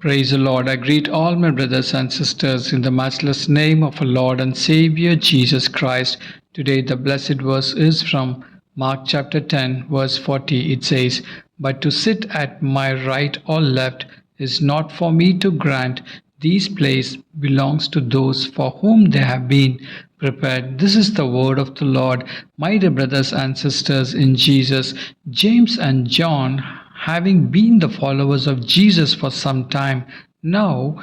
Praise the Lord. I greet all my brothers and sisters in the matchless name of our Lord and Savior Jesus Christ. Today, the blessed verse is from Mark chapter 10, verse 40. It says, "But to sit at my right or left is not for me to grant. This place belongs to those for whom they have been prepared." This is the word of the Lord. My dear brothers and sisters in Jesus, James and John, having been the followers of Jesus for some time, now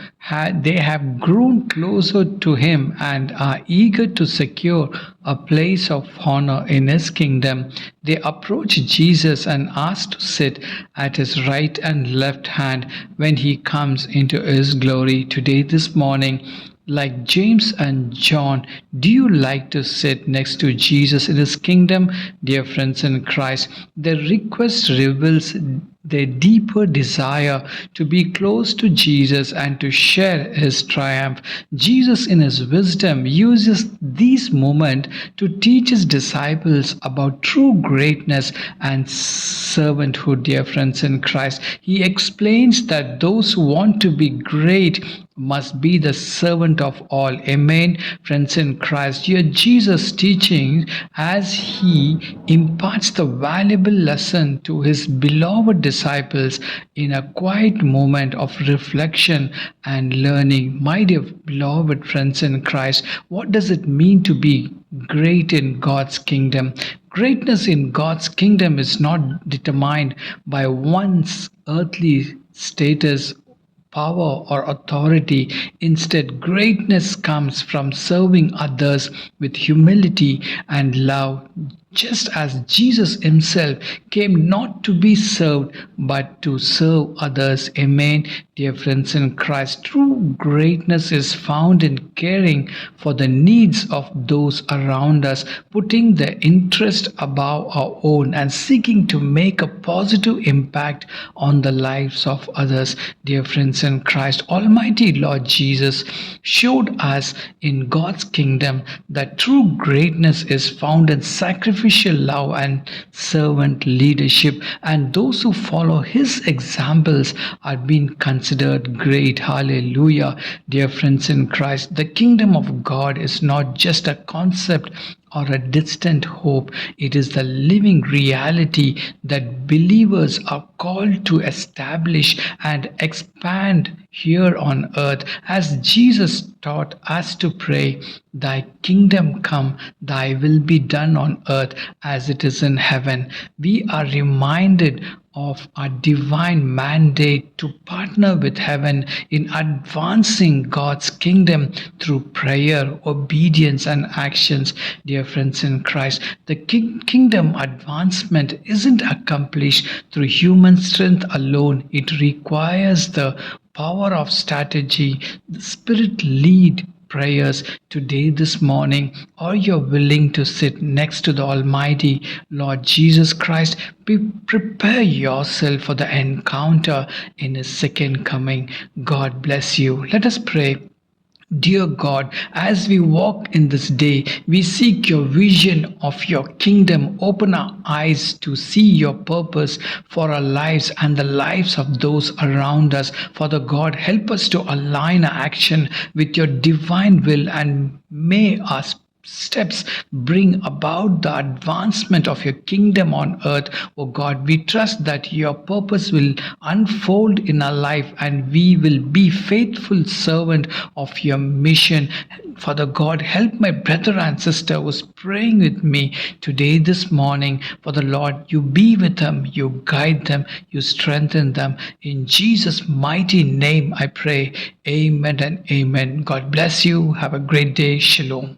they have grown closer to him and are eager to secure a place of honor in his kingdom. They approach Jesus and ask to sit at his right and left hand when he comes into his glory. Today, this morning, like James and John, do you like to sit next to Jesus in his kingdom? Dear friends in Christ, their request reveals their deeper desire to be close to Jesus and to share his triumph. Jesus, in his wisdom, uses these moments to teach his disciples about true greatness and servanthood. Dear friends in Christ, he explains that those who want to be great must be the servant of all. Amen. Friends in Christ, here Jesus teaching as he imparts the valuable lesson to his beloved disciples in a quiet moment of reflection and learning. My dear beloved friends in Christ, what does it mean to be great in God's kingdom? Greatness in God's kingdom is not determined by one's earthly status, power, or authority. Instead, greatness comes from serving others with humility and love, just as Jesus himself came not to be served but to serve others. Amen. Dear friends in Christ, true greatness is found in caring for the needs of those around us, putting their interest above our own, and seeking to make a positive impact on the lives of others. Dear friends in Christ, Almighty Lord Jesus showed us in God's kingdom that true greatness is found in sacrificial love and servant leadership, and those who follow his examples are being considered great. Hallelujah. Dear friends in Christ, the kingdom of God is not just a concept or a distant hope. It is the living reality that believers are called to establish and expand here on earth. As Jesus taught us to pray, "Thy kingdom come, thy will be done on earth as it is in heaven," we are reminded of our divine mandate to partner with heaven in advancing God's kingdom through prayer, obedience, and actions. Dear friends in Christ, the kingdom advancement isn't accomplished through human strength alone. It requires the power of strategy, the spirit lead prayers. Today, this morning, are you willing to sit next to the Almighty Lord Jesus Christ? Prepare yourself for the encounter in his second coming. God bless you. Let us pray. Dear God, as we walk in this day, we seek your vision of your kingdom. Open our eyes to see your purpose for our lives and the lives of those around us. Father God, help us to align our action with your divine will, and may our steps bring about the advancement of your kingdom on earth. Oh God, we trust that your purpose will unfold in our life and we will be faithful servant of your mission. Father God, help my brother and sister who's praying with me today, this morning. For the Lord, you be with them, you guide them, you strengthen them. In Jesus' mighty name I pray. Amen and amen. God bless you. Have a great day. Shalom.